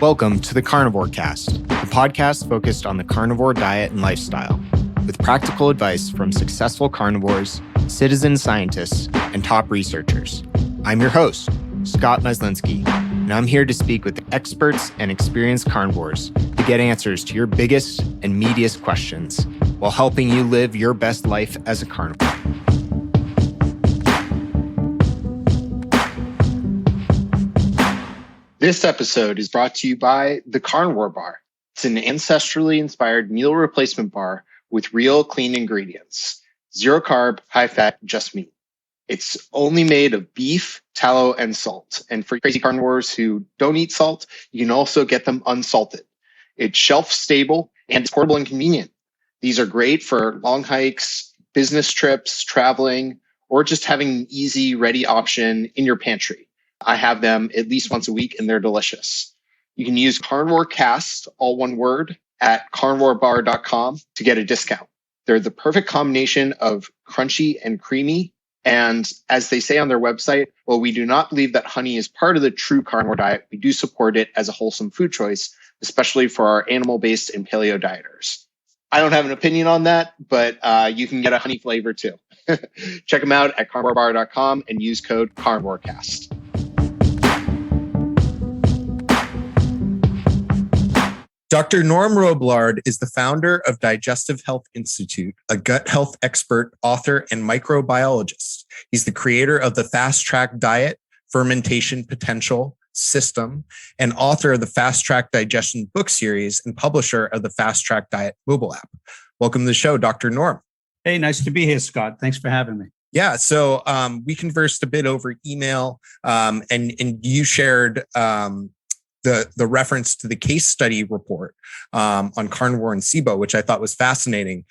Welcome to the Carnivore Cast, the podcast focused on the carnivore diet and lifestyle, with practical advice from successful carnivores, citizen scientists, and top researchers. I'm your host, Scott Meslinski, and I'm here to speak with experts and experienced carnivores to get answers to your biggest and meatiest questions while helping you live your best life as a carnivore. This episode is brought to you by the Carnivore Bar. It's an ancestrally inspired meal replacement bar with real clean ingredients. Zero carb, high fat, just meat. It's only made of beef, tallow, and salt. And for crazy carnivores who don't eat salt, you can also get them unsalted. It's shelf stable and it's portable and convenient. These are great for long hikes, business trips, traveling, or just having an easy, ready option in your pantry. I have them at least once a week and they're delicious. You can use Carnivore Cast, all one word, at carnivorebar.com to get a discount. They're the perfect combination of crunchy and creamy. And as they say on their website, while we do not believe that honey is part of the true carnivore diet, we do support it as a wholesome food choice, especially for our animal-based and paleo dieters. I don't have an opinion on that, but you can get a honey flavor too. Check them out at carnivorebar.com and use code CarnivoreCast. Dr. Norm Roblard is the founder of Digestive Health Institute, a gut health expert, author, and microbiologist. He's the creator of the Fast Tract Diet, Fermentation Potential system, and author of the Fast Tract Digestion book series and publisher of the Fast Tract Diet mobile app. Welcome to the show, Dr. Norm. Hey, nice to be here, Scott. Thanks for having me. Yeah, so we conversed a bit over email, and you shared the reference to the case study report on carnivore and SIBO, which I thought was fascinating.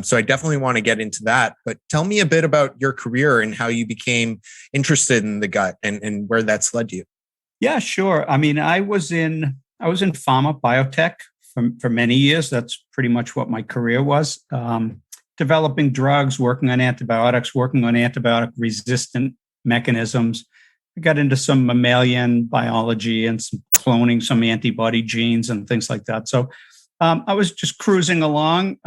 So I definitely want to get into that. But tell me a bit about your career and how you became interested in the gut and where that's led you. Yeah, sure. I mean, I was in pharma biotech for many years. That's pretty much what my career was. Developing drugs, working on antibiotics, working on antibiotic resistant mechanisms. I got into some mammalian biology and some cloning, some antibody genes and things like that. So I was just cruising along,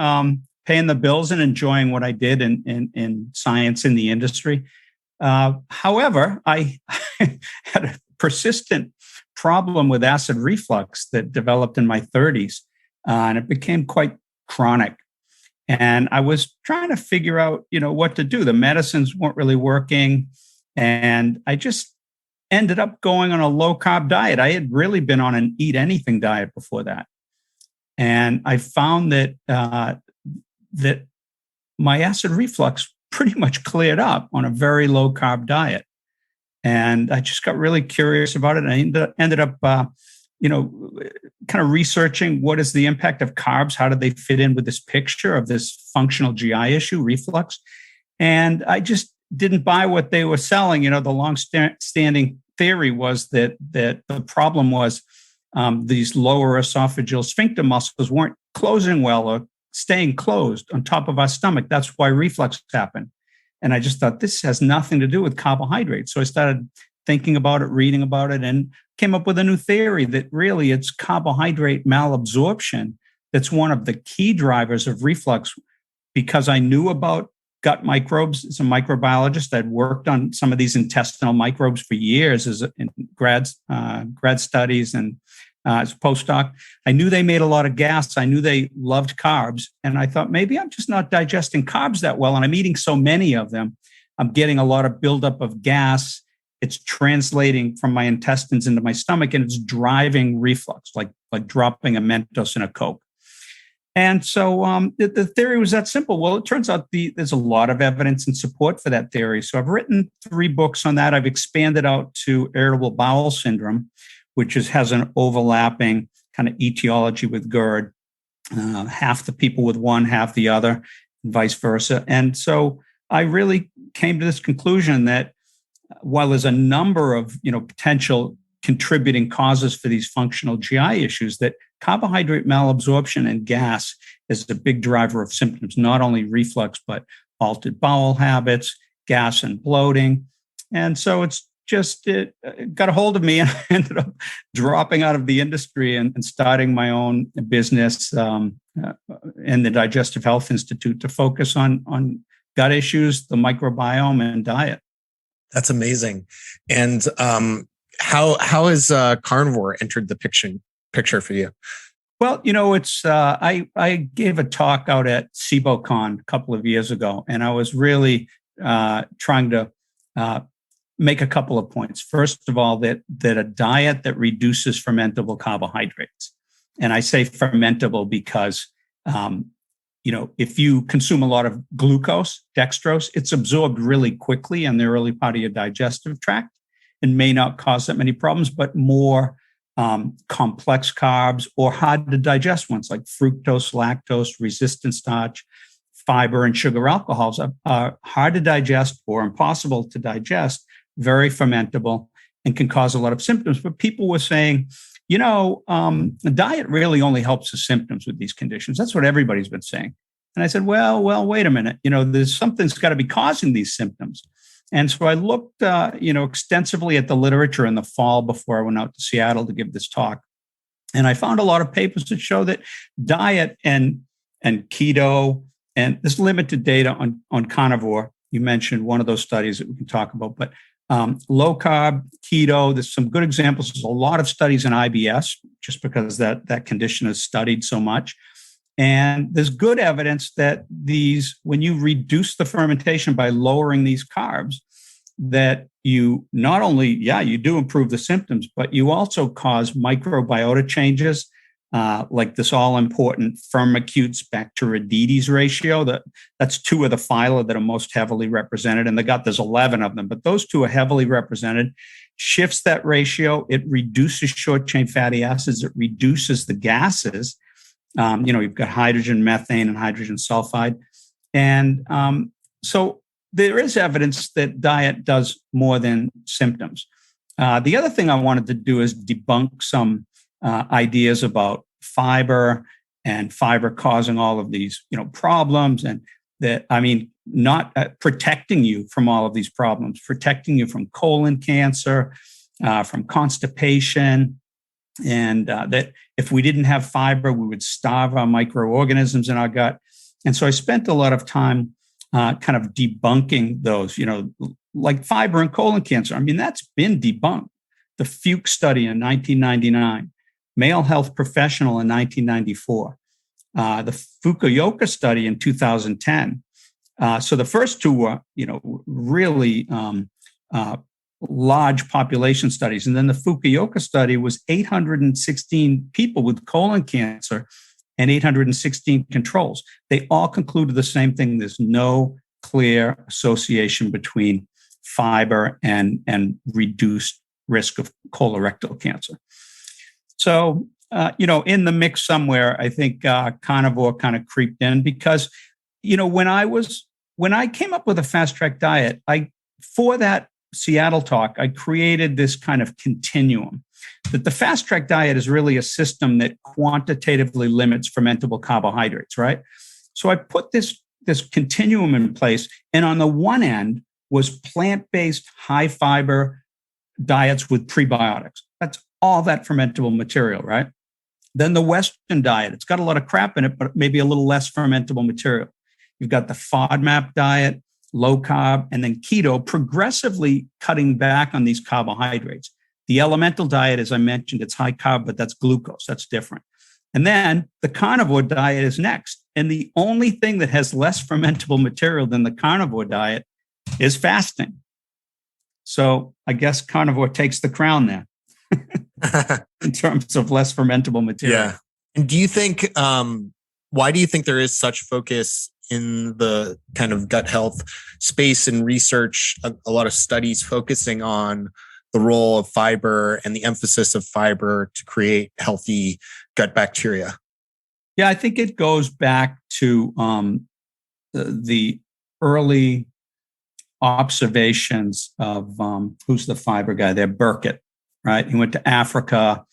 paying the bills and enjoying what I did in science in the industry. However, I had a persistent problem with acid reflux that developed in my 30s, and it became quite chronic. And I was trying to figure out, what to do. The medicines weren't really working, and I just ended up going on a low-carb diet. I had really been on an eat-anything diet before that. And I found that that my acid reflux pretty much cleared up on a very low-carb diet. And I just got really curious about it. And I ended up, kind of researching what is the impact of carbs? How do they fit in with this picture of this functional GI issue, reflux? And I just didn't buy what they were selling. The long-standing theory was that the problem was these lower esophageal sphincter muscles weren't closing well or staying closed on top of our stomach. That's why reflux happened. And I just thought this has nothing to do with carbohydrates. So I started thinking about it, reading about it, and came up with a new theory that really it's carbohydrate malabsorption that's one of the key drivers of reflux. Because I knew about gut microbes as a microbiologist, I'd worked on some of these intestinal microbes for years in grad studies and as a postdoc. I knew they made a lot of gas. I knew they loved carbs. And I thought, maybe I'm just not digesting carbs that well. And I'm eating so many of them. I'm getting a lot of buildup of gas. It's translating from my intestines into my stomach, and it's driving reflux, like dropping a Mentos in a Coke. And so the theory was that simple. Well, it turns out there's a lot of evidence and support for that theory. So I've written 3 books on that. I've expanded out to irritable bowel syndrome, which has an overlapping kind of etiology with GERD. Half the people with one, half the other, and vice versa. And so I really came to this conclusion that while there's a number of potential contributing causes for these functional GI issues, that carbohydrate malabsorption and gas is a big driver of symptoms, not only reflux, but altered bowel habits, gas and bloating. And so it's it got a hold of me, and I ended up dropping out of the industry and starting my own business in the Digestive Health Institute to focus on gut issues, the microbiome, and diet. That's amazing. And how has carnivore entered the picture for you? Well, it's I gave a talk out at SIBO a couple of years ago, and I was really trying to make a couple of points. First of all, that a diet that reduces fermentable carbohydrates, and I say fermentable because if you consume a lot of glucose, dextrose, it's absorbed really quickly in the early part of your digestive tract and may not cause that many problems, but more complex carbs or hard to digest ones like fructose, lactose, resistant starch, fiber, and sugar alcohols are hard to digest or impossible to digest, very fermentable, and can cause a lot of symptoms. But people were saying, the diet really only helps the symptoms with these conditions. That's what everybody's been saying. And I said, well, wait a minute. There's something's got to be causing these symptoms. And so I looked, extensively at the literature in the fall before I went out to Seattle to give this talk. And I found a lot of papers that show that diet and keto, and there's limited data on carnivore. You mentioned one of those studies that we can talk about, but low carb, keto, there's some good examples. There's a lot of studies in IBS just because that condition is studied so much. And there's good evidence that when you reduce the fermentation by lowering these carbs, that you not only, you do improve the symptoms, but you also cause microbiota changes, like this all-important Firmicutes Bacteroidetes ratio. That's 2 of the phyla that are most heavily represented. In the gut, there's 11 of them, but those 2 are heavily represented. Shifts that ratio. It reduces short-chain fatty acids. It reduces the gases. You've got hydrogen, methane, and hydrogen sulfide. And so there is evidence that diet does more than symptoms. The other thing I wanted to do is debunk some ideas about fiber and fiber causing all of these, problems. And not protecting you from all of these problems, protecting you from colon cancer, from constipation, and that if we didn't have fiber, we would starve our microorganisms in our gut. And so I spent a lot of time kind of debunking those, like fiber and colon cancer. That's been debunked. The Fuchs study in 1999, Male Health Professional in 1994, the Fukuoka study in 2010. So the first 2 were, really large population studies. And then the Fukuoka study was 816 people with colon cancer and 816 controls. They all concluded the same thing. There's no clear association between fiber and reduced risk of colorectal cancer. So, in the mix somewhere, I think carnivore kind of creeped in because, when I came up with a fast tract diet, for that Seattle talk, I created this kind of continuum that the fast tract diet is really a system that quantitatively limits fermentable carbohydrates, right? So I put this continuum in place. And on the one end was plant-based high fiber diets with prebiotics. That's all that fermentable material, right? Then the Western diet, it's got a lot of crap in it, but maybe a little less fermentable material. You've got the FODMAP diet, low carb, and then keto, progressively cutting back on these carbohydrates. The elemental diet, as I mentioned, it's high carb, but that's glucose. That's different. And then the carnivore diet is next. And the only thing that has less fermentable material than the carnivore diet is fasting. So I guess carnivore takes the crown there in terms of less fermentable material. Yeah. And do you think, why do you think there is such focus in the kind of gut health space and research, a lot of studies focusing on the role of fiber and the emphasis of fiber to create healthy gut bacteria? Yeah, I think it goes back to the early observations of who's the fiber guy there, Burkitt, right? He went to Africa.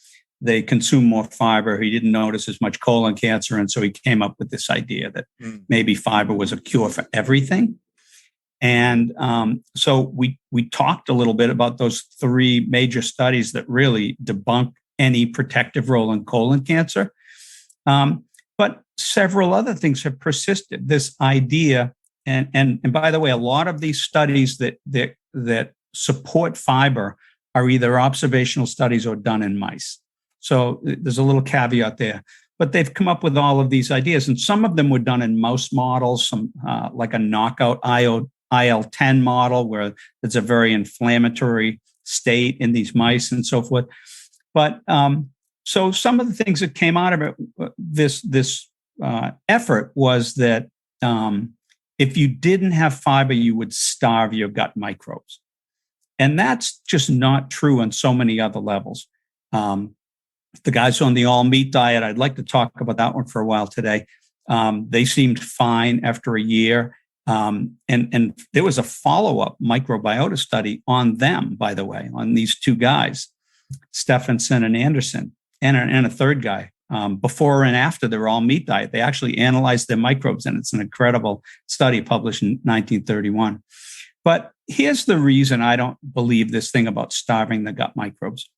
They consume more fiber. He didn't notice as much colon cancer. And so he came up with this idea that maybe fiber was a cure for everything. And so we talked a little bit about those 3 major studies that really debunk any protective role in colon cancer. But several other things have persisted. This idea, and by the way, a lot of these studies that support fiber are either observational studies or done in mice. So there's a little caveat there. But they've come up with all of these ideas, and some of them were done in mouse models, some like a knockout IL-10 model where it's a very inflammatory state in these mice and so forth. But so some of the things that came out of it, this effort was that if you didn't have fiber, you would starve your gut microbes. And that's just not true on so many other levels. The guys on the all meat diet, I'd like to talk about that one for a while today. They seemed fine after a year. And there was a follow-up microbiota study on them, by the way, on these 2 guys, Stephenson and Anderson, and a third guy. Before and after their all meat diet, they actually analyzed their microbes, and it's an incredible study published in 1931. But here's the reason I don't believe this thing about starving the gut microbes.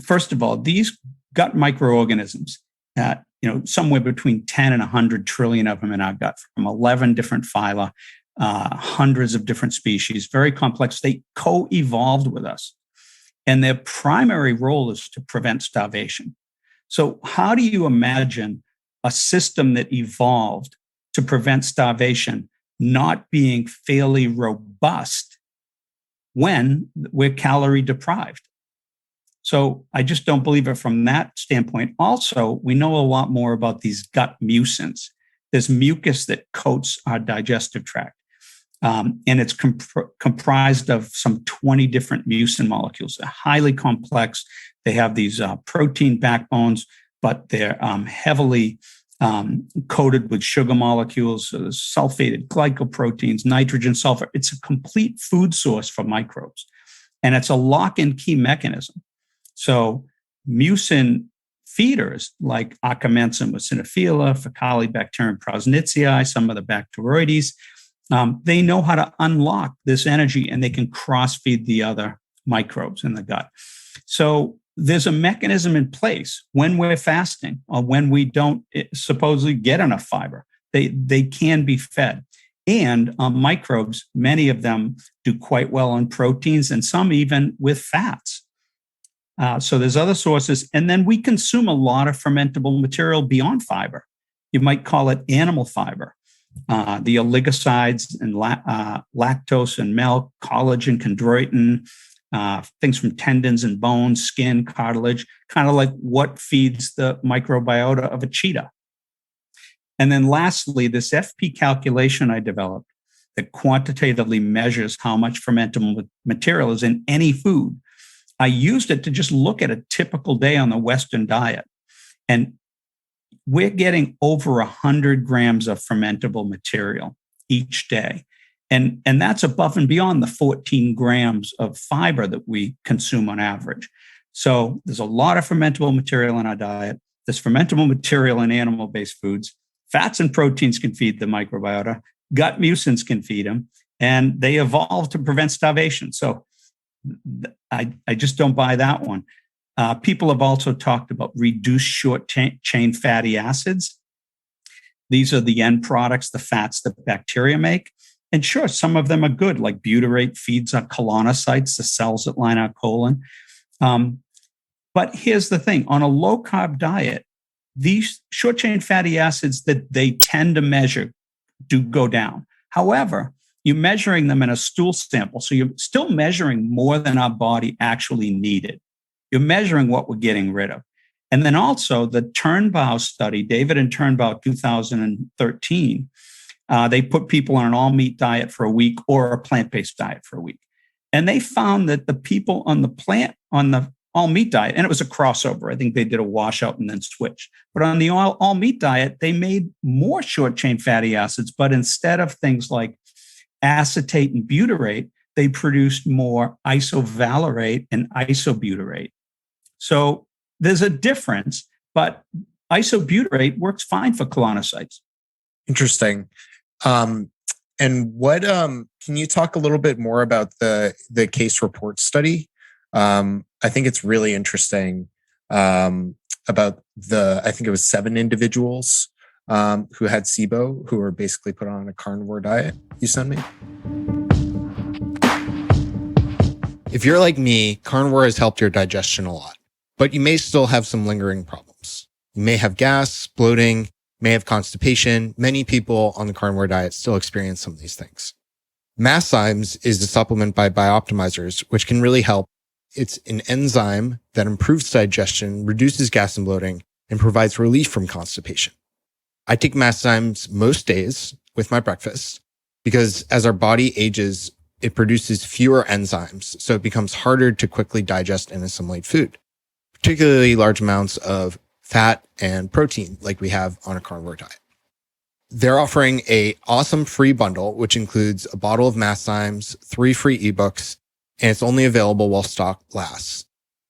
First of all, these gut microorganisms, somewhere between 10 and 100 trillion of them in our gut, from 11 different phyla, hundreds of different species, very complex. They co-evolved with us. And their primary role is to prevent starvation. So how do you imagine a system that evolved to prevent starvation not being fairly robust when we're calorie deprived? So I just don't believe it from that standpoint. Also, we know a lot more about these gut mucins. There's mucus that coats our digestive tract. And it's comprised of some 20 different mucin molecules. They're highly complex. They have these protein backbones, but they're heavily coated with sugar molecules, sulfated glycoproteins, nitrogen, sulfur. It's a complete food source for microbes. And it's a lock-in key mechanism. So mucin feeders like Akkermansia muciniphila, Faecalibacterium prausnitzii, some of the Bacteroides, they know how to unlock this energy, and they can cross-feed the other microbes in the gut. So there's a mechanism in place when we're fasting or when we don't supposedly get enough fiber. They can be fed. And microbes, many of them do quite well on proteins and some even with fats. So there's other sources. And then we consume a lot of fermentable material beyond fiber. You might call it animal fiber. The oligosides and lactose and milk, collagen, chondroitin, things from tendons and bones, skin, cartilage, kind of like what feeds the microbiota of a cheetah. And then lastly, this FP calculation I developed that quantitatively measures how much fermentable material is in any food. I used it to just look at a typical day on the Western diet. And we're getting over 100 grams of fermentable material each day. And that's above and beyond the 14 grams of fiber that we consume on average. So there's a lot of fermentable material in our diet. There's fermentable material in animal-based foods. Fats and proteins can feed the microbiota. Gut mucins can feed them. And they evolved to prevent starvation. So I just don't buy that one. People have also talked about reduced short chain fatty acids. These are the end products, the fats that bacteria make. And sure, some of them are good, like butyrate feeds our colonocytes, the cells that line our colon. But here's the thing. On a low-carb diet, these short chain fatty acids that they tend to measure do go down. However, you're measuring them in a stool sample. So you're still measuring more than our body actually needed. You're measuring what we're getting rid of. And then also the Turnbow study, David and Turnbow, 2013, they put people on an all-meat diet for a week or a plant-based diet for a week. And they found that the people on the all-meat diet, and it was a crossover. I think they did a washout and then switched. But on the all-meat diet, they made more short-chain fatty acids, but instead of things like acetate and butyrate, they produced more isovalerate and isobutyrate. So there's a difference, but isobutyrate works fine for colonocytes. Interesting. And what can you talk a little bit more about the case report study? I think it's really interesting about I think it was 7 individuals who had SIBO, who were basically put on a carnivore diet. You sent me? If you're like me, carnivore has helped your digestion a lot, but you may still have some lingering problems. You may have gas, bloating, may have constipation. Many people on the carnivore diet still experience some of these things. Masszymes is a supplement by Bioptimizers, which can really help. It's an enzyme that improves digestion, reduces gas and bloating, and provides relief from constipation. I take Masszymes most days with my breakfast because as our body ages, it produces fewer enzymes, so it becomes harder to quickly digest and assimilate food, particularly large amounts of fat and protein like we have on a carnivore diet. They're offering an awesome free bundle, which includes a bottle of Masszymes, 3 free ebooks, and it's only available while stock lasts.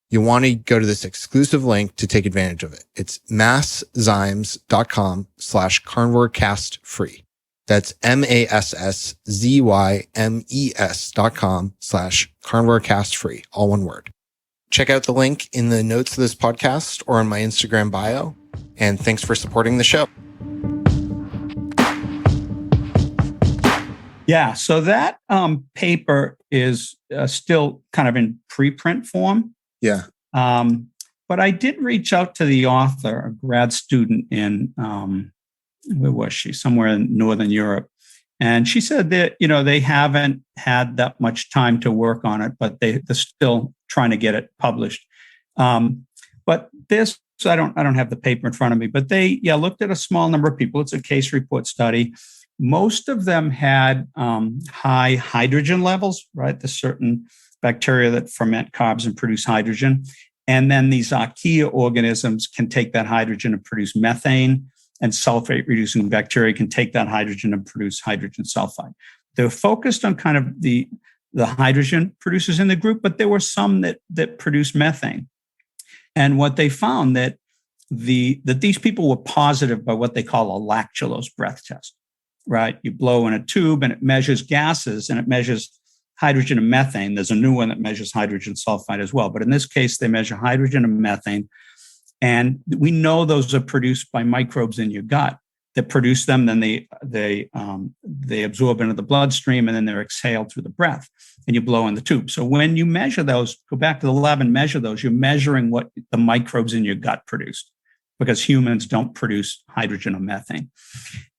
You want to go to this exclusive link to take advantage of it. It's masszymes.com/carnivorecast free. That's masszymes.com/carnivorecast free, all one word. Check out the link in the notes of this podcast or on my Instagram bio. And thanks for supporting the show. Yeah, so that paper is still kind of in preprint form. Yeah. But I did reach out to the author, a grad student in, where was she? Somewhere in Northern Europe. And she said that, they haven't had that much time to work on it, but they're still trying to get it published. But this, I don't have the paper in front of me, but they looked at a small number of people. It's a case report study. Most of them had high hydrogen levels, right? The certain bacteria that ferment carbs and produce hydrogen. And then these archaea organisms can take that hydrogen and produce methane, and sulfate-reducing bacteria can take that hydrogen and produce hydrogen sulfide. They're focused on kind of the hydrogen producers in the group, but there were some that produce methane. And what they found that these people were positive by what they call a lactulose breath test, right? You blow in a tube and it measures gases and it measures hydrogen and methane. There's a new one that measures hydrogen sulfide as well. But in this case, they measure hydrogen and methane. And we know those are produced by microbes in your gut that produce them. Then they absorb into the bloodstream and then they're exhaled through the breath and you blow in the tube. So when you measure those, go back to the lab and measure those, you're measuring what the microbes in your gut produced, because humans don't produce hydrogen or methane.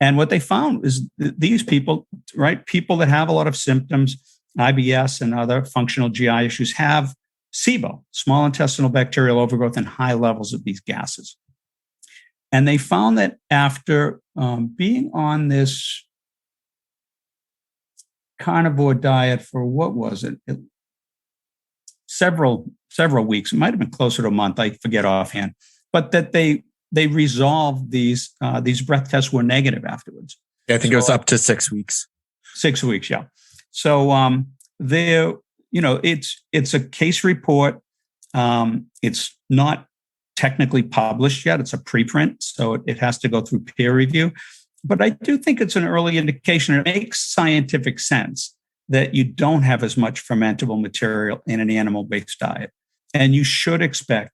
And what they found is these people, right, people that have a lot of symptoms, IBS and other functional GI issues, have SIBO, small intestinal bacterial overgrowth, and high levels of these gases. And they found that after being on this carnivore diet for, what was it? Several weeks, it might have been closer to a month, I forget offhand, but that they resolved these breath tests were negative afterwards. Yeah, I think it was up to 6 weeks. 6 weeks, yeah. So there, it's a case report. It's not technically published yet. It's a preprint, so it has to go through peer review. But I do think it's an early indication. It makes scientific sense that you don't have as much fermentable material in an animal-based diet. And you should expect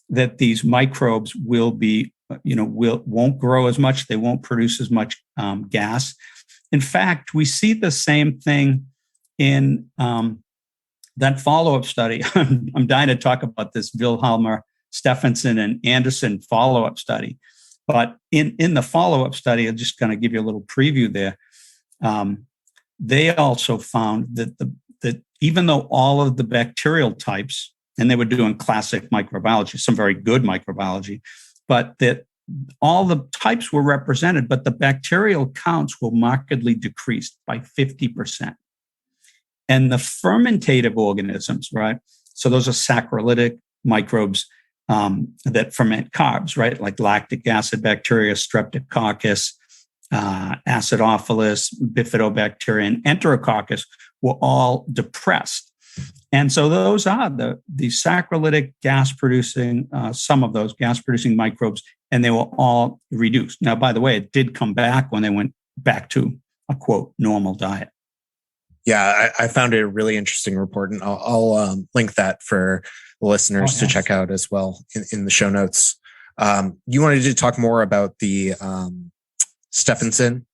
that these microbes will be, won't grow as much. They won't produce as much gas. In fact, we see the same thing in that follow-up study. I'm dying to talk about this Wilhelmer, Stephenson, and Anderson follow-up study. But in the follow-up study, I'm just going to give you a little preview there. They also found that even though all of the bacterial types, and they were doing classic microbiology, some very good microbiology, but that all the types were represented, but the bacterial counts were markedly decreased by 50%. And the fermentative organisms, right? So those are saccharolytic microbes that ferment carbs, right? Like lactic acid bacteria, streptococcus, acidophilus, bifidobacteria, and enterococcus were all depressed. And so those are the saccharolytic gas-producing, some of those gas-producing microbes, and they were all reduced. Now, by the way, it did come back when they went back to a quote, normal diet. Yeah, I found it a really interesting report, and I'll link that for the listeners to check out as well in the show notes. You wanted to talk more about the Stephenson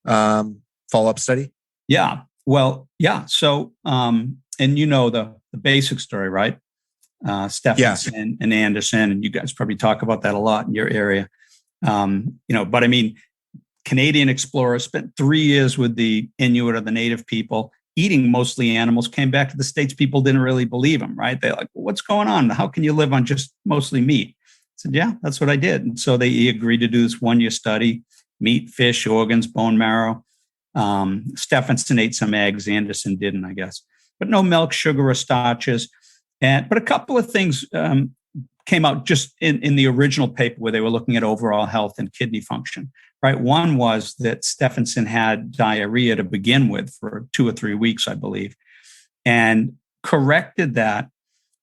follow-up study? Yeah. Well, yeah. So, and the basic story, right? Stephenson and Anderson, and you guys probably talk about that a lot in your area. But I mean, Canadian explorers spent 3 years with the Inuit or the native people, eating mostly animals, came back to the States. People didn't really believe them, right? They're like, well, what's going on? How can you live on just mostly meat? I said, yeah, that's what I did. And so they agreed to do this 1-year study, meat, fish, organs, bone marrow. Stephenson ate some eggs. Anderson didn't, I guess, but no milk, sugar, or starches. But a couple of things came out just in the original paper where they were looking at overall health and kidney function, right? One was that Stephenson had diarrhea to begin with for 2 or 3 weeks, I believe, and corrected that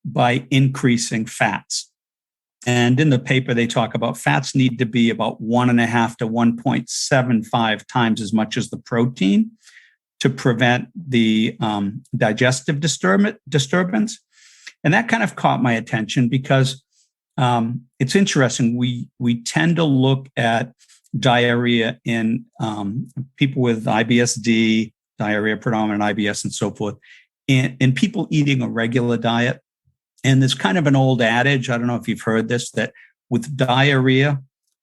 by increasing fats. And in the paper, they talk about fats need to be about 1.5 to 1.75 times as much as the protein to prevent the digestive disturbance. And that kind of caught my attention because it's interesting. We tend to look at diarrhea in people with IBS-D, diarrhea predominant IBS, and so forth, in people eating a regular diet. And there's kind of an old adage, I don't know if you've heard this, that with diarrhea,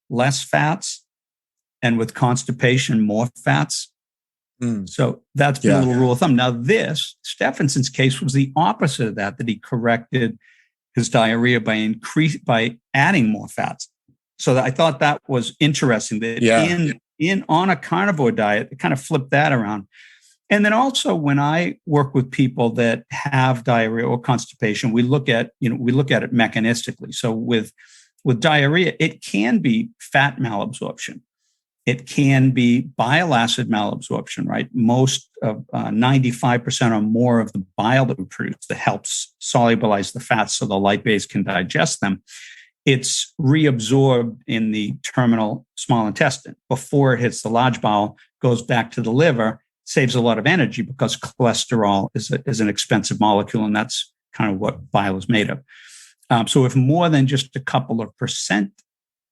less fats, and with constipation, more fats. So that's been a little rule of thumb. Now, Stephenson's case was the opposite of that he corrected his diarrhea by adding more fats. So I thought that was interesting that on a carnivore diet, it kind of flipped that around. And then also when I work with people that have diarrhea or constipation, we look at it mechanistically. So with diarrhea, it can be fat malabsorption. It can be bile acid malabsorption, right? Most of 95% or more of the bile that we produce that helps solubilize the fats so the lipase can digest them, it's reabsorbed in the terminal small intestine before it hits the large bowel, goes back to the liver, saves a lot of energy because cholesterol is an expensive molecule, and that's kind of what bile is made of. So if more than just a couple of percent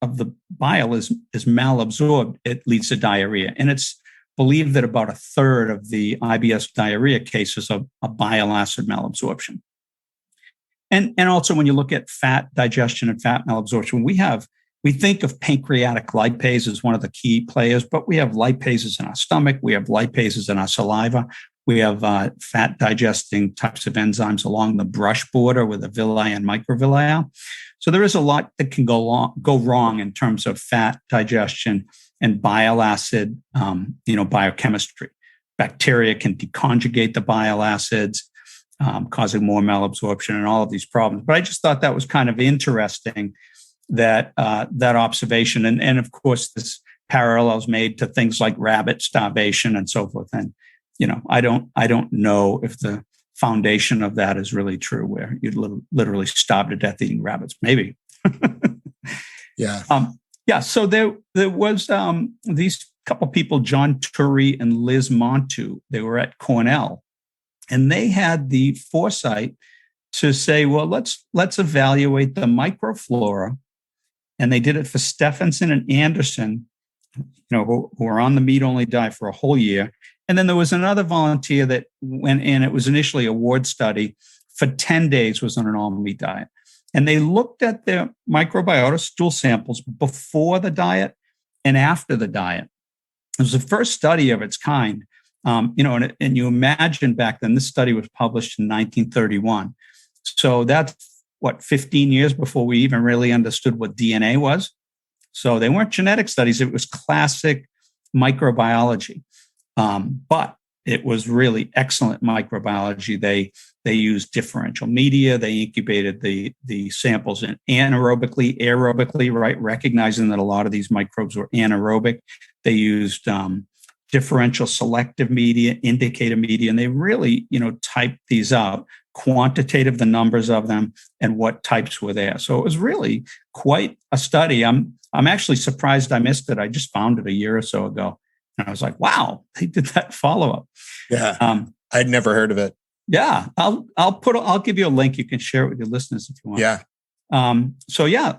of the bile is malabsorbed, it leads to diarrhea. And it's believed that about 1/3 of the IBS diarrhea cases are bile acid malabsorption. And also when you look at fat digestion and fat malabsorption, we think of pancreatic lipase as one of the key players, but we have lipases in our stomach. We have lipases in our saliva. We have fat digesting types of enzymes along the brush border with the villi and microvilli. So there is a lot that can go wrong in terms of fat digestion and bile acid, biochemistry. Bacteria can deconjugate the bile acids, causing more malabsorption and all of these problems. But I just thought that was kind of interesting, that observation. And of course, this parallels made to things like rabbit starvation and so forth. And, I don't know if the foundation of that is really true, where you literally starve to death eating rabbits. Maybe. So there was these couple people, John Turry and Liz Montu. They were at Cornell, and they had the foresight to say, well, let's evaluate the microflora. And they did it for Stephenson and Anderson, who were on the meat-only diet for a whole year. And then there was another volunteer that went in. It was initially a ward study for 10 days, was on an all-meat diet. And they looked at their microbiota stool samples before the diet and after the diet. It was the first study of its kind. And you imagine back then, this study was published in 1931. So that's 15 years before we even really understood what DNA was. So they weren't genetic studies. It was classic microbiology. But it was really excellent microbiology. They used differential media. They incubated the samples anaerobically, aerobically, right? Recognizing that a lot of these microbes were anaerobic. They used differential selective media, indicator media, and they really, typed these out, quantitative the numbers of them and what types were there. So it was really quite a study. I'm actually surprised I missed it. I just found it a year or so ago. And I was like, wow, they did that follow-up. Yeah. I'd never heard of it. Yeah. I'll give you a link. You can share it with your listeners if you want. Yeah.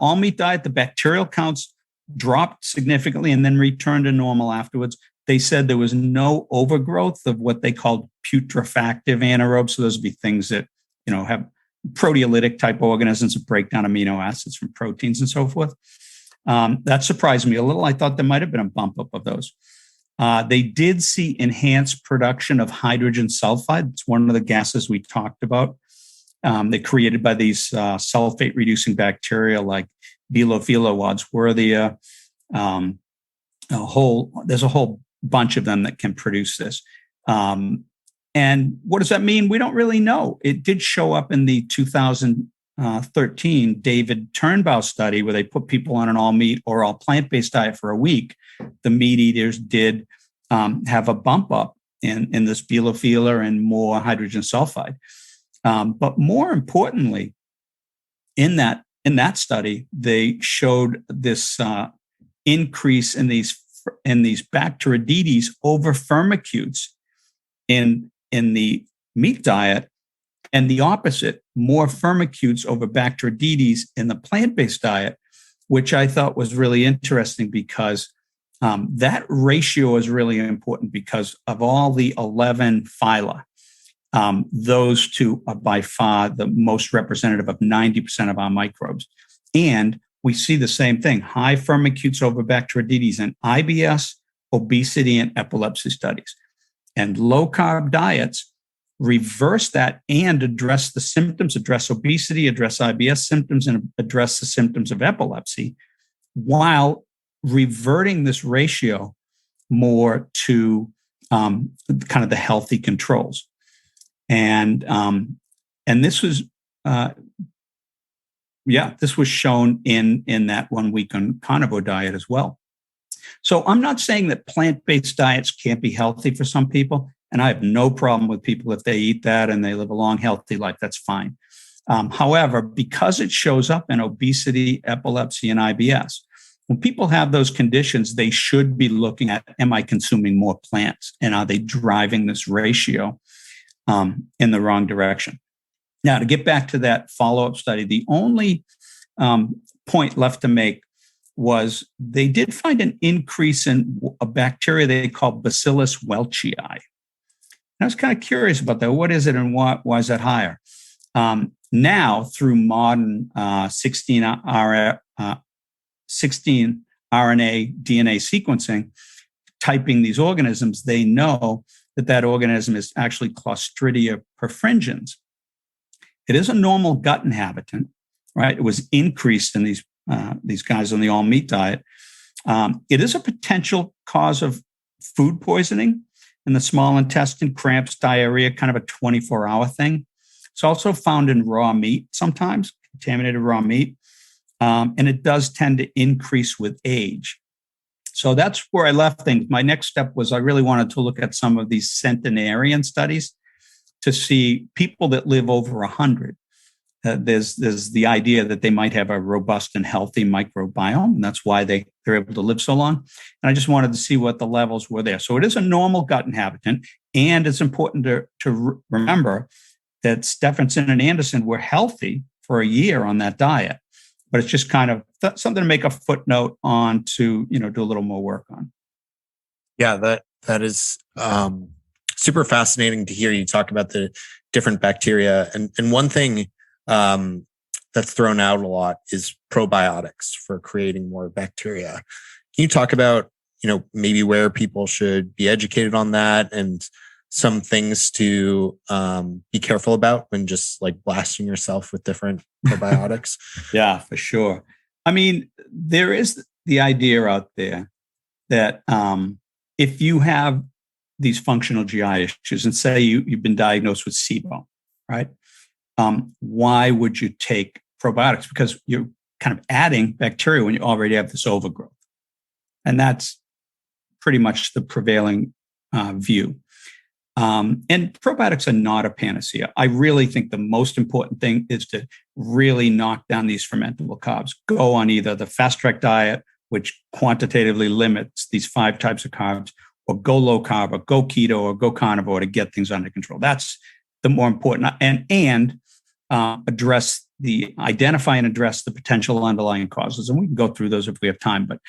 All meat diet, the bacterial counts dropped significantly and then returned to normal afterwards. They said there was no overgrowth of what they called putrefactive anaerobes. So those would be things that, have proteolytic type organisms that break down amino acids from proteins and so forth. That surprised me a little. I thought there might have been a bump up of those. They did see enhanced production of hydrogen sulfide. It's one of the gases we talked about. They're created by these sulfate-reducing bacteria like Bilophila wadsworthia. There's a whole bunch of them that can produce this. And what does that mean? We don't really know. It did show up in the 2013 David Turnbow study where they put people on an all-meat or all plant-based diet for a week. The meat eaters did have a bump up in this Bilophila and more hydrogen sulfide. But more importantly, in that study, they showed this increase in these Bacteroidetes over firmicutes in the meat diet, and the opposite, more firmicutes over Bacteroidetes in the plant-based diet, which I thought was really interesting because that ratio is really important because of all the 11 phyla. Those two are by far the most representative of 90% of our microbes. And we see the same thing, high firmicutes over Bacteroidetes in IBS, obesity, and epilepsy studies. And low-carb diets reverse that and address the symptoms, address obesity, address IBS symptoms, and address the symptoms of epilepsy, while reverting this ratio more to kind of the healthy controls. And this was, this was shown in that 1 week on carnivore diet as well. So I'm not saying that plant-based diets can't be healthy for some people, and I have no problem with people if they eat that and they live a long, healthy life. That's fine. However, because it shows up in obesity, epilepsy, and IBS, when people have those conditions, they should be looking at, am I consuming more plants? And are they driving this ratio in the wrong direction? Now, to get back to that follow-up study, the only point left to make was they did find an increase in a bacteria they call Bacillus welchii. I was kind of curious about that. What is it and why is that higher? Now, through modern 16 RNA DNA sequencing, typing these organisms, they know that organism is actually Clostridia perfringens. It is a normal gut inhabitant, right? It was increased in these guys on the all meat diet. It is a potential cause of food poisoning in the small intestine, cramps, diarrhea, kind of a 24-hour thing. It's also found in raw meat sometimes, contaminated raw meat. And it does tend to increase with age. So that's where I left things. My next step was I really wanted to look at some of these centenarian studies to see people that live over 100. There's the idea that they might have a robust and healthy microbiome, and that's why they're able to live so long. And I just wanted to see what the levels were there. So it is a normal gut inhabitant, and it's important to remember that Stephenson and Anderson were healthy for a year on that diet. But it's just kind of something to make a footnote on to, do a little more work on. Yeah, that is super fascinating to hear you talk about the different bacteria. And one thing that's thrown out a lot is probiotics for creating more bacteria. Can you talk about, maybe where people should be educated on that and some things to be careful about when just like blasting yourself with different probiotics? Yeah, for sure. I mean, there is the idea out there that if you have these functional GI issues and say you've been diagnosed with SIBO, right? Why would you take probiotics? Because you're kind of adding bacteria when you already have this overgrowth. And that's pretty much the prevailing view. And probiotics are not a panacea. I really think the most important thing is to really knock down these fermentable carbs. Go on either the Fast Tract Diet, which quantitatively limits these 5 types of carbs, or go low carb or go keto or go carnivore to get things under control. That's the more important, and identify and address the potential underlying causes. And we can go through those if we have time, but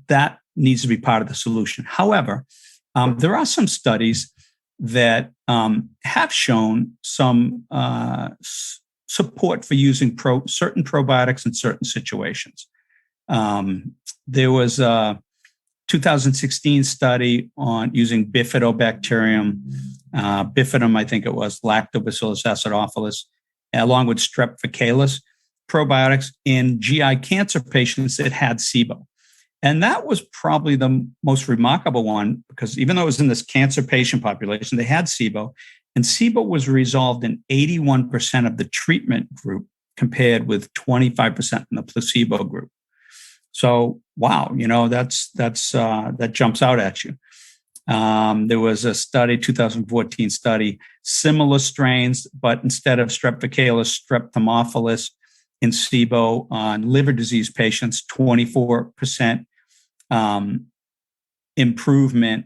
that needs to be part of the solution. However, there are some studies that have shown some support for using certain probiotics in certain situations. There was a 2016 study on using bifidobacterium, bifidum, I think it was, Lactobacillus acidophilus, along with Strep faecalis probiotics in GI cancer patients that had SIBO. And that was probably the most remarkable one, because even though it was in this cancer patient population, they had SIBO, and SIBO was resolved in 81% of the treatment group compared with 25% in the placebo group. So, wow, that jumps out at you. There was a study, 2014 study, similar strains, but instead of Strep faecalis, Strep thermophilus in SIBO on liver disease patients, 24% improvement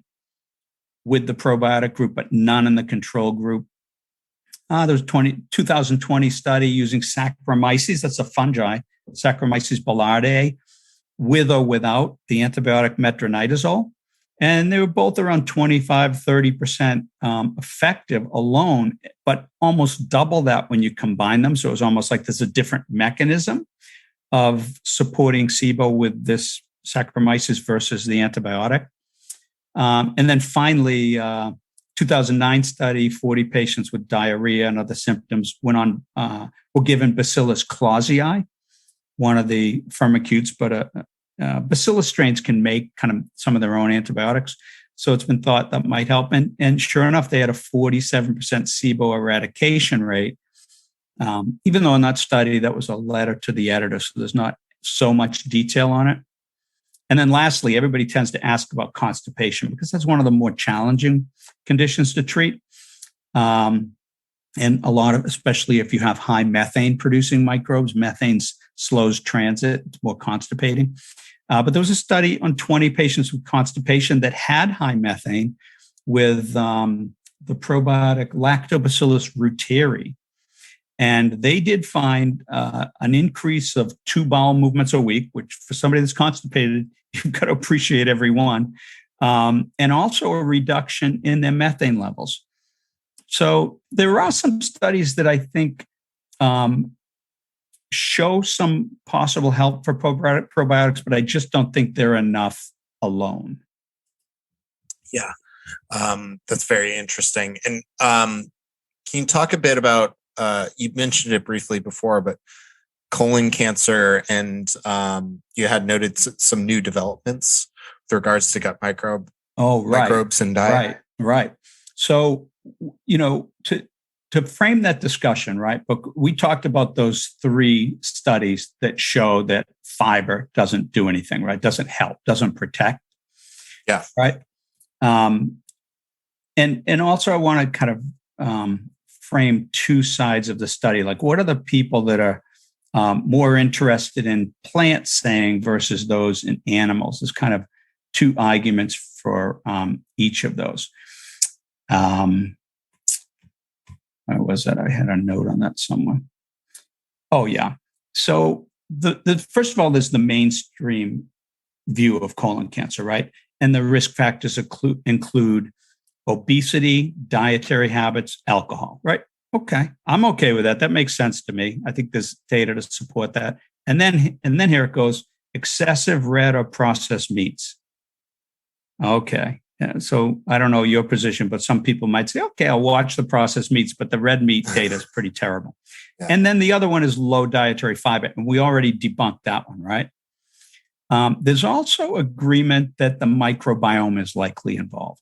with the probiotic group, but none in the control group. There was 2020 study using Saccharomyces, that's a fungi, Saccharomyces boulardii, with or without the antibiotic metronidazole. And they were both around 25, 30% effective alone, but almost double that when you combine them. So it was almost like there's a different mechanism of supporting SIBO with this Saccharomyces versus the antibiotic. And then finally, 2009 study, 40 patients with diarrhea and other symptoms were given Bacillus clausii, one of the firmicutes, but Bacillus strains can make kind of some of their own antibiotics. So it's been thought that might help. And sure enough, they had a 47% SIBO eradication rate, even though in that study, that was a letter to the editor. So there's not so much detail on it. And then lastly, everybody tends to ask about constipation because that's one of the more challenging conditions to treat. And a lot of, especially if you have high methane producing microbes, methane slows transit, it's more constipating. But there was a study on 20 patients with constipation that had high methane with the probiotic Lactobacillus reuteri. And they did find an increase of 2 bowel movements a week, which for somebody that's constipated, you've got to appreciate every one. And also a reduction in their methane levels. So there are some studies that I think show some possible help for probiotics, but I just don't think they're enough alone. Yeah, that's very interesting. And can you talk a bit about, you mentioned it briefly before, but colon cancer, and you had noted some new developments with regards to gut microbes and diet. Right. So, to frame that discussion, right? But we talked about those 3 studies that show that fiber doesn't do anything, right? Doesn't help, doesn't protect. Yeah. Right. And also I want to kind of frame 2 sides of the study. Like, what are the people that are more interested in plants saying versus those in animals? There's kind of 2 arguments for each of those. Where was that? I had a note on that somewhere. Oh, yeah. So the first of all, there's the mainstream view of colon cancer, right? And the risk factors include obesity, dietary habits, alcohol, right? Okay, I'm okay with that. That makes sense to me. I think there's data to support that. And then here it goes: excessive red or processed meats. Okay. Yeah, so I don't know your position, but some people might say, okay, I'll watch the processed meats, but the red meat data is pretty terrible. Yeah. And then the other one is low dietary fiber. And we already debunked that one, right? There's also agreement that the microbiome is likely involved.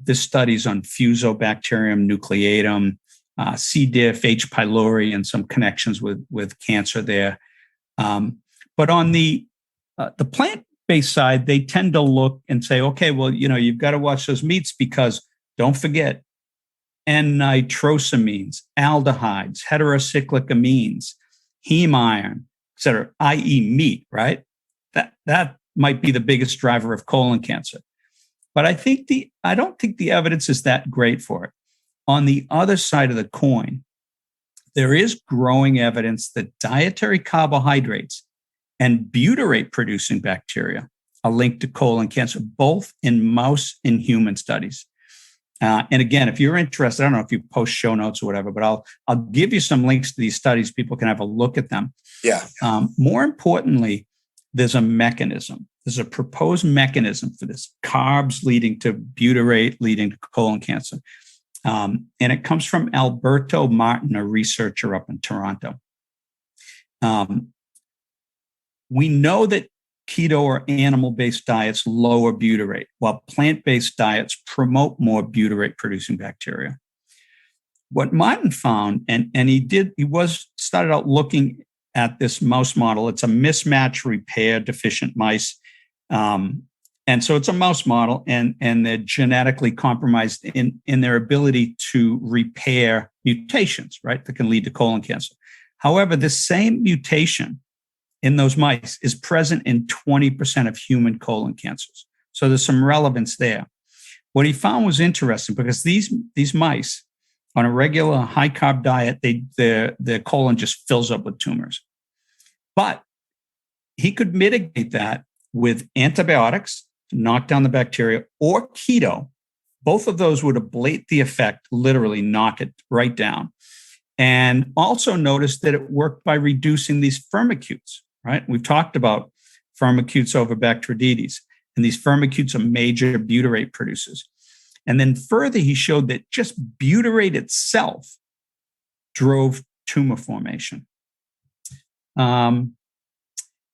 This study's on Fusobacterium nucleatum, C. diff, H. pylori, and some connections with cancer there. But on the plant-based side, they tend to look and say, okay, well, you've got to watch those meats because don't forget N-nitrosamines, aldehydes, heterocyclic amines, heme iron, et cetera, i.e. meat, right? That might be the biggest driver of colon cancer. But I don't think the evidence is that great for it. On the other side of the coin, there is growing evidence that dietary carbohydrates and butyrate producing bacteria are linked to colon cancer, both in mouse and human studies. And again, if you're interested, I don't know if you post show notes or whatever, but I'll give you some links to these studies. People can have a look at them. Yeah. More importantly, there's a mechanism. There's a proposed mechanism for this: carbs leading to butyrate, leading to colon cancer. And it comes from Alberto Martin, a researcher up in Toronto. We know that keto or animal-based diets lower butyrate, while plant-based diets promote more butyrate-producing bacteria. What Martin found, and he started out looking at this mouse model. It's a mismatch repair deficient mice. And so it's a mouse model, and they're genetically compromised in their ability to repair mutations, right, that can lead to colon cancer. However, the same mutation in those mice is present in 20% of human colon cancers. So there's some relevance there. What he found was interesting because these mice on a regular high carb diet, their colon just fills up with tumors. But he could mitigate that with antibiotics to knock down the bacteria, or keto. Both of those would ablate the effect, literally knock it right down. And also noticed that it worked by reducing these firmicutes, right? We've talked about firmicutes over Bacteroidetes, and these firmicutes are major butyrate producers. And then further, he showed that just butyrate itself drove tumor formation.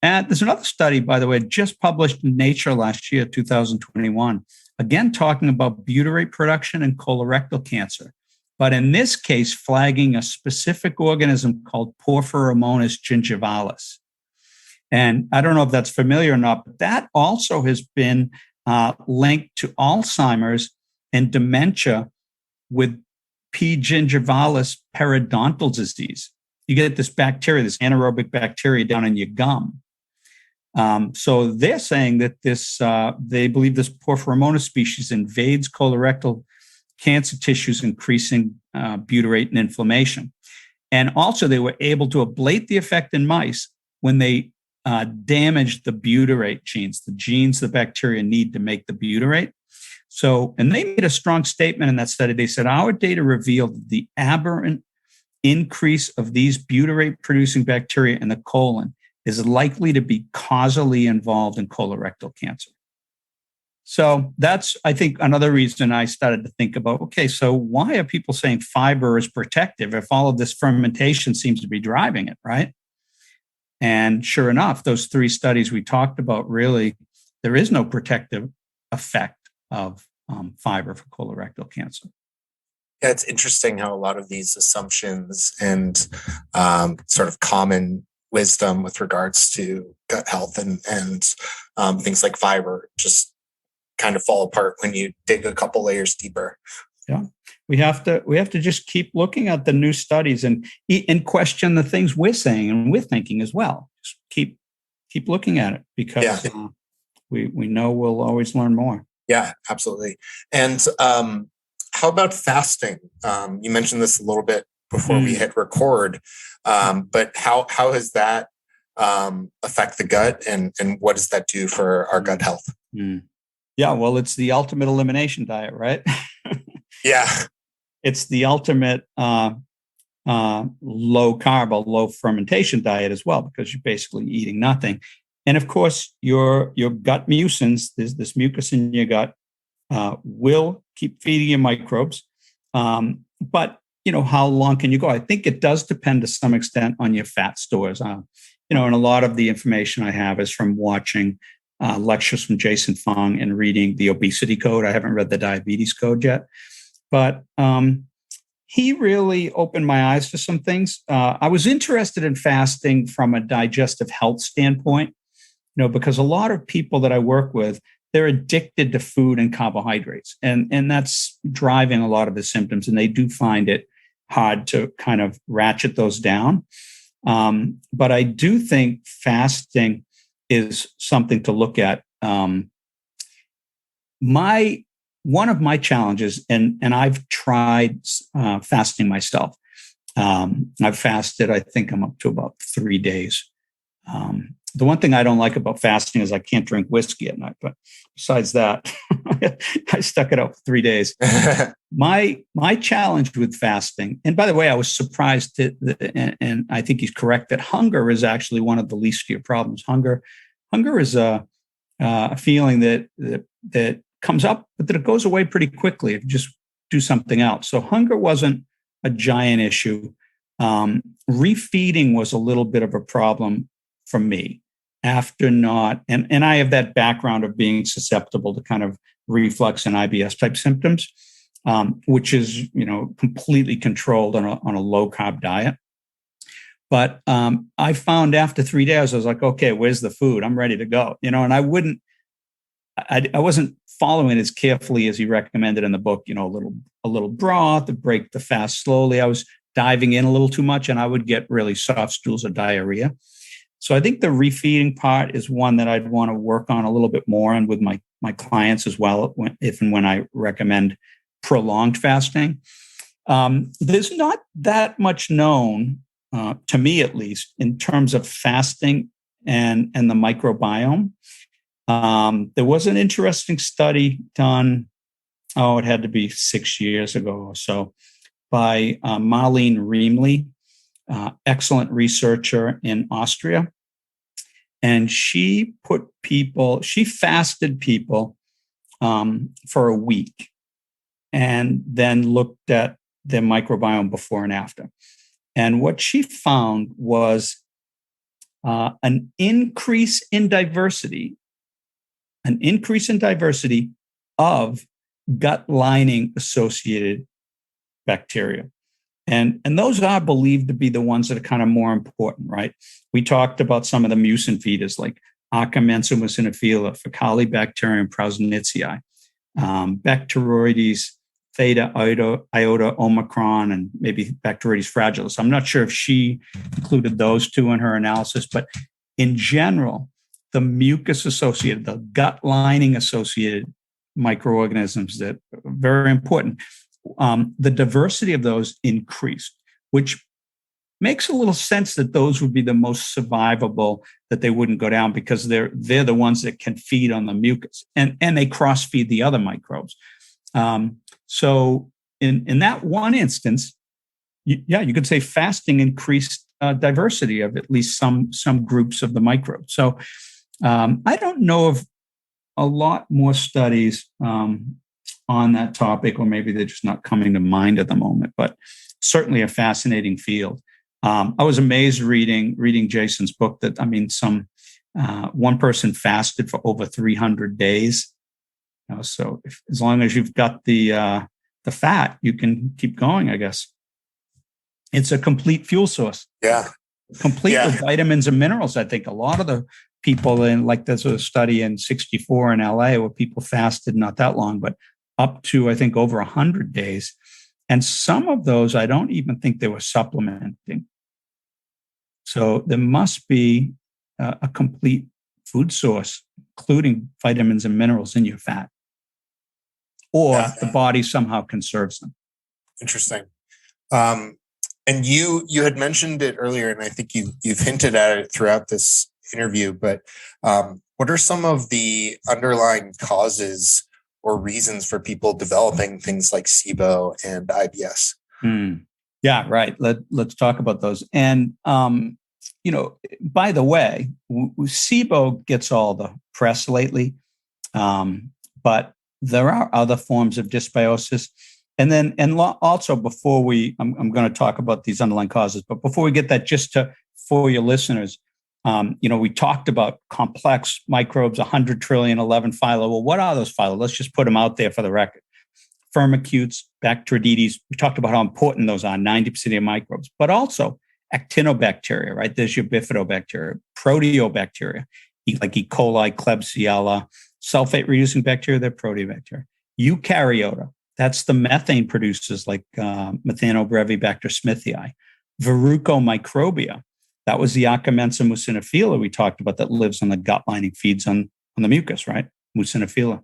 And there's another study, by the way, just published in Nature last year, 2021, again, talking about butyrate production in colorectal cancer. But in this case, flagging a specific organism called Porphyromonas gingivalis. And I don't know if that's familiar or not, but that also has been linked to Alzheimer's and dementia with P. gingivalis periodontal disease. You get this bacteria, this anaerobic bacteria down in your gum. So they're saying that they believe this Porphyromonas species invades colorectal cancer tissues, increasing butyrate and inflammation. And also they were able to ablate the effect in mice when they damaged the butyrate genes, the genes the bacteria need to make the butyrate. So, and they made a strong statement in that study. They said, our data revealed that the aberrant increase of these butyrate-producing bacteria in the colon is likely to be causally involved in colorectal cancer. So that's, I think, another reason I started to think about, okay, so why are people saying fiber is protective if all of this fermentation seems to be driving it, right? And sure enough, those 3 studies we talked about, really, there is no protective effect of fiber for colorectal cancer. Yeah, it's interesting how a lot of these assumptions and sort of common wisdom with regards to gut health and things like fiber just kind of fall apart when you dig a couple layers deeper. Yeah, we have to just keep looking at the new studies and question the things we're saying and we're thinking as well. Just keep looking at it because we know we'll always learn more. Yeah, absolutely. And how about fasting? You mentioned this a little bit before we hit record, but how does that affect the gut, and what does that do for our gut health? Yeah, well, it's the ultimate elimination diet, right? Yeah. It's the ultimate low carb or low fermentation diet as well, because you're basically eating nothing. And of course, your gut mucins, there's this mucus in your gut, will keep feeding you microbes. But, how long can you go? I think it does depend to some extent on your fat stores. And a lot of the information I have is from watching lectures from Jason Fung and reading the obesity code. I haven't read the diabetes code yet, but he really opened my eyes to some things. I was interested in fasting from a digestive health standpoint, because a lot of people that I work with, they're addicted to food and carbohydrates, and that's driving a lot of the symptoms, and they do find it hard to kind of ratchet those down. But I do think fasting is something to look at. one of my challenges, and I've tried fasting myself. I've fasted, I think I'm up to about 3 days. The one thing I don't like about fasting is I can't drink whiskey at night. But besides that, I stuck it out for 3 days. My challenge with fasting, and by the way, I was surprised, and I think he's correct, that hunger is actually one of the least of your problems. Hunger is a feeling that comes up, but that it goes away pretty quickly if you just do something else. So hunger wasn't a giant issue. Refeeding was a little bit of a problem for me after not, and I have that background of being susceptible to kind of reflux and IBS type symptoms, which is, completely controlled on a low carb diet. But I found after 3 days, I was like, okay, where's the food? I'm ready to go, and I wasn't following as carefully as he recommended in the book, a little broth to break the fast slowly. I was diving in a little too much, and I would get really soft stools or diarrhea. So I think the refeeding part is one that I'd want to work on a little bit more, and with my clients as well, if and when I recommend prolonged fasting. There's not that much known, to me at least, in terms of fasting and the microbiome. There was an interesting study done, it had to be 6 years ago or so, by Marlene Riemle, excellent researcher in Austria. And she fasted people for a week and then looked at their microbiome before and after. And what she found was an increase in diversity of gut lining associated bacteria. And those are believed to be the ones that are kind of more important, right? We talked about some of the mucin feeders like Akkermansia mucinophila, Faecalibacterium prausnitzii, Bacteroides theta iota omicron, and maybe Bacteroides fragilis. I'm not sure if she included those two in her analysis, but in general, the mucus associated, the gut lining associated microorganisms that are very important, the diversity of those increased, which makes a little sense that those would be the most survivable, that they wouldn't go down because they're the ones that can feed on the mucus and they cross feed the other microbes. So in that one instance, you could say fasting increased diversity of at least some groups of the microbes. So I don't know of a lot more studies on that topic, or maybe they're just not coming to mind at the moment, but certainly a fascinating field. I was amazed reading Jason's book that, one person fasted for over 300 days. So as long as you've got the fat, you can keep going, I guess. It's a complete fuel source. Yeah. Complete with vitamins and minerals. I think a lot of the people there's a study in 64 in LA where people fasted not that long, but up to, I think, over 100 days. And some of those, I don't even think they were supplementing. So there must be a complete food source, including vitamins and minerals in your fat, or the body somehow conserves them. Interesting. And you had mentioned it earlier, and I think you've hinted at it throughout this interview, but what are some of the underlying causes or reasons for people developing things like SIBO and IBS? Yeah, right. Let's talk about those. And, by the way, SIBO gets all the press lately, but there are other forms of dysbiosis. And also before I'm going to talk about these underlying causes, but before we get that, for your listeners, we talked about complex microbes, 100 trillion, 11 phyla. Well, what are those phyla? Let's just put them out there for the record. Firmicutes, Bacteroidetes. We talked about how important those are, 90% of your microbes, but also actinobacteria, right? There's your bifidobacteria, proteobacteria, like E. coli, Klebsiella, sulfate-reducing bacteria, they're proteobacteria. Eukaryota, that's the methane producers like Methanobrevibacter smithii. Verrucomicrobia, that was the Akkermansia mucinophila we talked about that lives on the gut lining, feeds on the mucus, right? Mucinophila.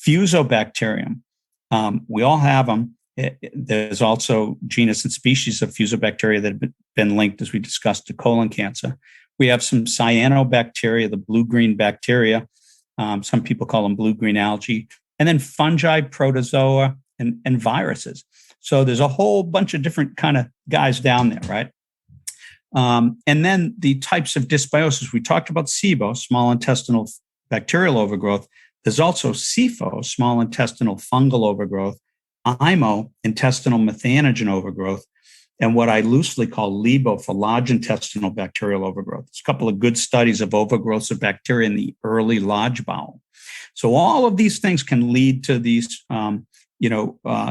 Fusobacterium. We all have them. There's also genus and species of Fusobacteria that have been linked, as we discussed, to colon cancer. We have some cyanobacteria, the blue-green bacteria. Some people call them blue-green algae. And then fungi, protozoa, and viruses. So there's a whole bunch of different kind of guys down there, right? And then the types of dysbiosis. We talked about SIBO, small intestinal bacterial overgrowth. There's also SIFO, small intestinal fungal overgrowth, IMO, intestinal methanogen overgrowth, and what I loosely call LIBO for large intestinal bacterial overgrowth. There's a couple of good studies of overgrowths of bacteria in the early large bowel. So all of these things can lead to these,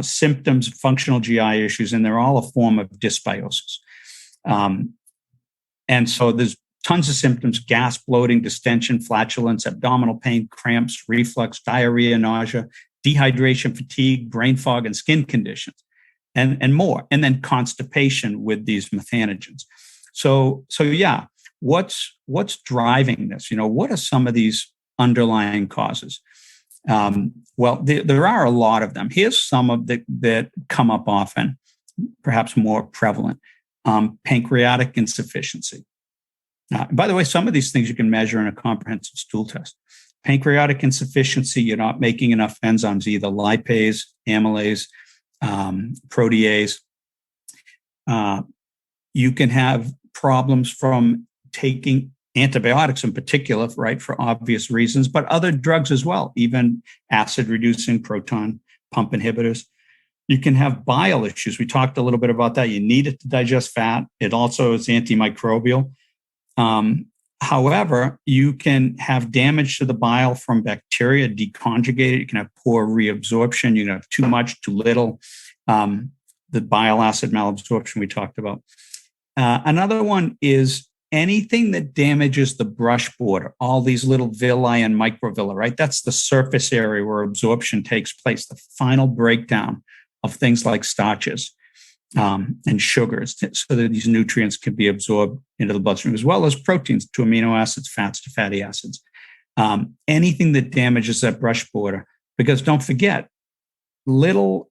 symptoms, functional GI issues, and they're all a form of dysbiosis. And so there's tons of symptoms: gas, bloating, distension, flatulence, abdominal pain, cramps, reflux, diarrhea, nausea, dehydration, fatigue, brain fog, and skin conditions, and more. And then constipation with these methanogens. So yeah, what's driving this? What are some of these underlying causes? Well, there are a lot of them. Here's some of that come up often, perhaps more prevalent. Pancreatic insufficiency. By the way, some of these things you can measure in a comprehensive stool test. Pancreatic insufficiency, you're not making enough enzymes, either lipase, amylase, protease. You can have problems from taking antibiotics in particular, right, for obvious reasons, but other drugs as well, even acid-reducing proton pump inhibitors. You can have bile issues. We talked a little bit about that. You need it to digest fat. It also is antimicrobial. However, you can have damage to the bile from bacteria, deconjugated. You can have poor reabsorption. You can have too much, too little. The bile acid malabsorption we talked about. Another one is anything that damages the brush border, all these little villi and microvilli, right? That's the surface area where absorption takes place, the final breakdown of things like starches and sugars, so that these nutrients can be absorbed into the bloodstream, as well as proteins to amino acids, fats to fatty acids. Anything that damages that brush border, because don't forget, little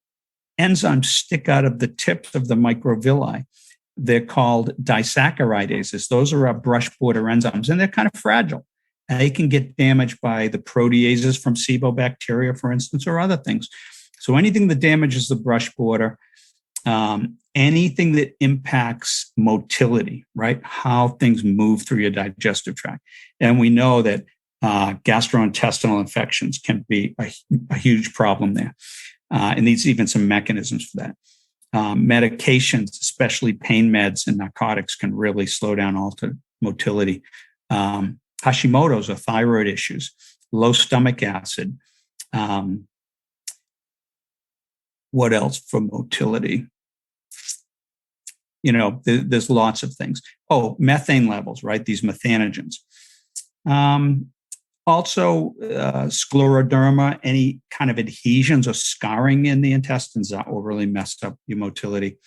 enzymes stick out of the tips of the microvilli. They're called disaccharidases. Those are our brush border enzymes, and they're kind of fragile. They can get damaged by the proteases from SIBO bacteria, for instance, or other things. So anything that damages the brush border, anything that impacts motility, right? How things move through your digestive tract. And we know that gastrointestinal infections can be a huge problem there. And there's even some mechanisms for that. Medications, especially pain meds and narcotics, can really slow down, alter motility. Hashimoto's or thyroid issues, low stomach acid. What else for motility? There's lots of things. Oh, methane levels, right? These methanogens. Also, scleroderma, any kind of adhesions or scarring in the intestines that will really mess up your motility.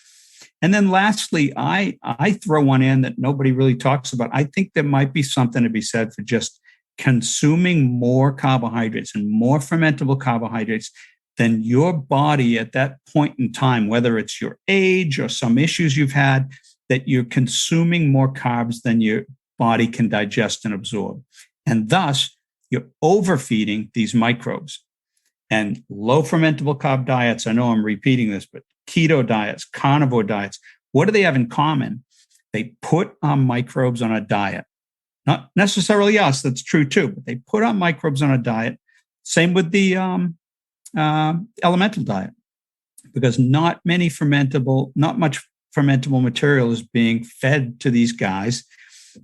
And then lastly, I throw one in that nobody really talks about. I think there might be something to be said for just consuming more carbohydrates and more fermentable carbohydrates than your body at that point in time, whether it's your age or some issues you've had, that you're consuming more carbs than your body can digest and absorb. And thus, you're overfeeding these microbes. And low fermentable carb diets, I know I'm repeating this, but keto diets, carnivore diets, what do they have in common? They put our microbes on a diet. Not necessarily us, that's true too, but they put our microbes on a diet. Same with the elemental diet, because not much fermentable material is being fed to these guys.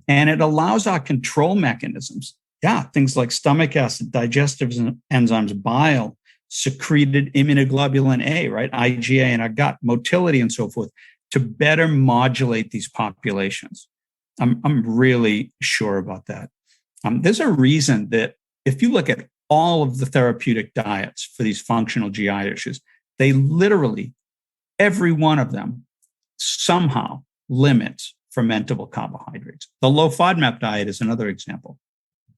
And it allows our control mechanisms. Yeah, things like stomach acid, digestive enzymes, bile, secreted immunoglobulin A, right? IgA in our gut, motility, and so forth, to better modulate these populations. I'm really sure about that. There's a reason that if you look at all of the therapeutic diets for these functional GI issues, they literally, every one of them somehow limits fermentable carbohydrates. The low FODMAP diet is another example.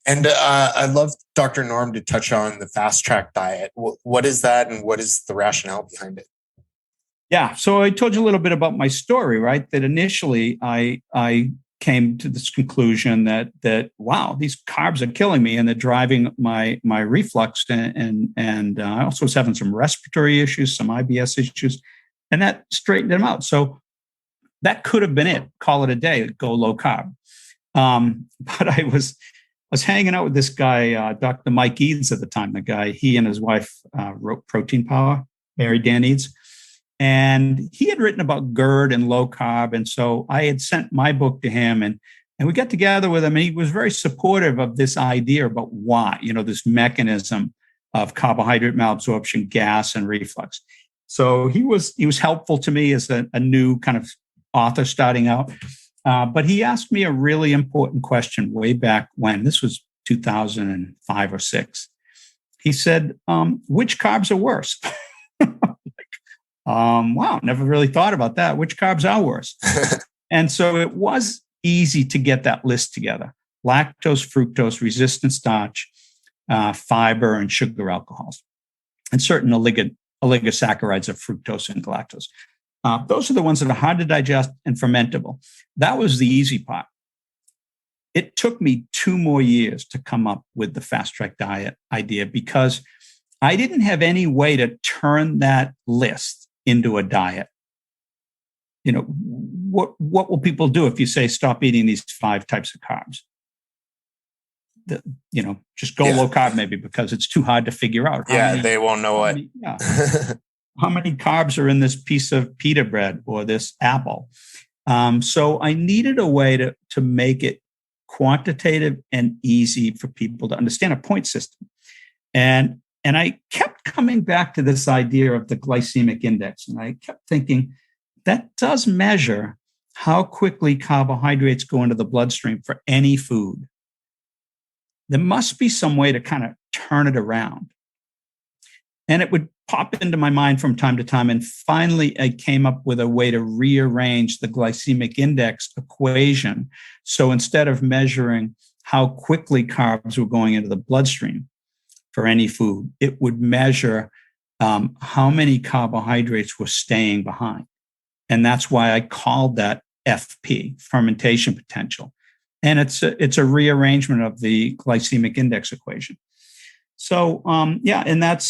And I'd love Dr. Norm to touch on the Fast Tract Diet. What is that, and what is the rationale behind it? Yeah, so I told you a little bit about my story, right? That initially I came to this conclusion that wow, these carbs are killing me and they're driving my reflux, and I also was having some respiratory issues, some IBS issues, and that straightened them out. So that could have been it. Call it a day. Go low carb. But I was hanging out with this guy, Dr. Mike Eads at the time. The guy, he and his wife wrote Protein Power, Mary Dan Eads. And he had written about GERD and low carb. And so I had sent my book to him, and we got together with him, and he was very supportive of this idea about why, this mechanism of carbohydrate malabsorption, gas, and reflux. So he was helpful to me as a new kind of author starting out. But he asked me a really important question way back when. This was 2005 or 6. He said, which carbs are worse? Wow, never really thought about that. Which carbs are worse? And so it was easy to get that list together. Lactose, fructose, resistant starch, fiber, and sugar alcohols, and certain oligosaccharides of fructose and galactose. Those are the ones that are hard to digest and fermentable. That was the easy part. It took me 2 more years to come up with the Fast Tract Diet idea, because I didn't have any way to turn that list into a diet. What will people do if you say stop eating these 5 types of carbs? Just go low carb, maybe, because it's too hard to figure out. They won't know what. How many carbs are in this piece of pita bread or this apple? So I needed a way to make it quantitative and easy for people to understand, a point system. And I kept coming back to this idea of the glycemic index. And I kept thinking that does measure how quickly carbohydrates go into the bloodstream for any food. There must be some way to kind of turn it around. And it would pop into my mind from time to time. And finally, I came up with a way to rearrange the glycemic index equation. So instead of measuring how quickly carbs were going into the bloodstream for any food, it would measure how many carbohydrates were staying behind. And that's why I called that FP, fermentation potential. And it's a rearrangement of the glycemic index equation. So and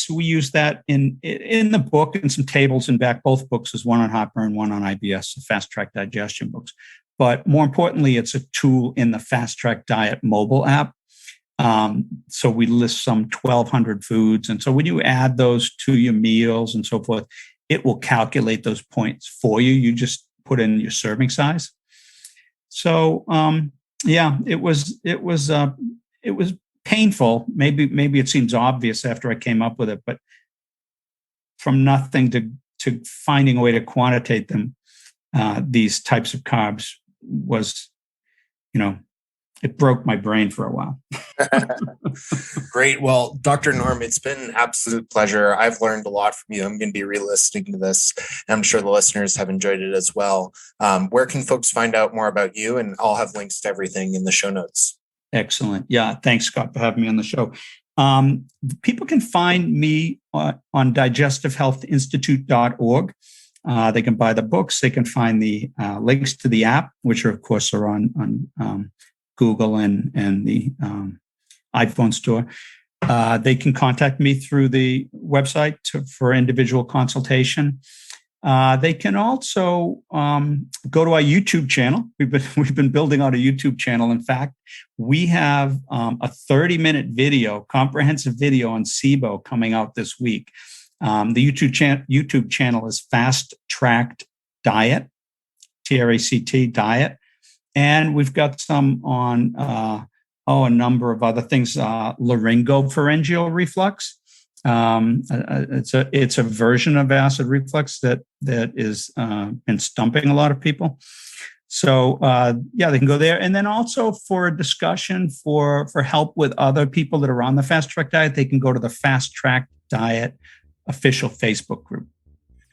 we use that in the book, and some tables in back. Both books is one on heartburn, one on IBS, the Fast Tract Digestion books. But more importantly, it's a tool in the Fast Tract Diet mobile app. So we list some 1,200 foods. And so when you add those to your meals and so forth, it will calculate those points for you. You just put in your serving size. So, it was painful. Maybe it seems obvious after I came up with it, but from nothing to finding a way to quantitate them, these types of carbs was, it broke my brain for a while. Great. Well, Dr. Norm, it's been an absolute pleasure. I've learned a lot from you. I'm going to be re-listening to this, and I'm sure the listeners have enjoyed it as well. Where can folks find out more about you? And I'll have links to everything in the show notes. Excellent. Yeah. Thanks, Scott, for having me on the show. People can find me on digestivehealthinstitute.org. They can buy the books. They can find the links to the app, which are, of course, are on Google and the iPhone store. They can contact me through the website for individual consultation. They can also go to our YouTube channel. We've been building out a YouTube channel. In fact, we have a 30-minute comprehensive video on SIBO coming out this week. The YouTube channel is Fast Tract Diet, TRACT Diet. And we've got some on a number of other things. Laryngopharyngeal reflux. It's a version of acid reflux that is been stumping a lot of people. So they can go there. And then also for a discussion, for help with other people that are on the Fast Tract Diet, they can go to the Fast Tract Diet official Facebook group.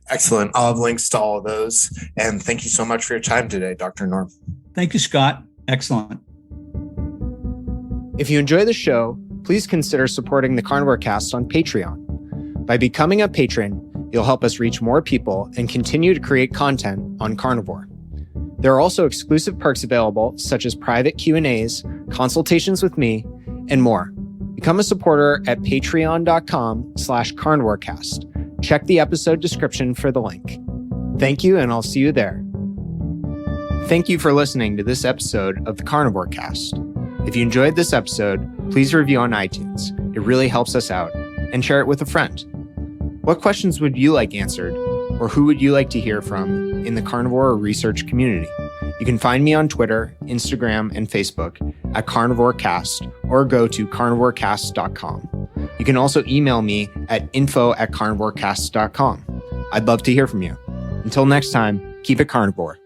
Excellent. I'll have links to all of those. And thank you so much for your time today, Dr. Norm. Thank you, Scott. Excellent. If you enjoy the show, please consider supporting the Carnivore Cast on Patreon. By becoming a patron, you'll help us reach more people and continue to create content on carnivore. There are also exclusive perks available, such as private Q&As, consultations with me, and more. Become a supporter at patreon.com/carnivorecast. Check the episode description for the link. Thank you, and I'll see you there. Thank you for listening to this episode of the Carnivore Cast. If you enjoyed this episode, please review on iTunes. It really helps us out. And share it with a friend. What questions would you like answered, or who would you like to hear from in the carnivore research community? You can find me on Twitter, Instagram, and Facebook at Carnivore Cast, or go to carnivorecast.com. You can also email me at info@carnivorecast.com. I'd love to hear from you. Until next time, keep it carnivore.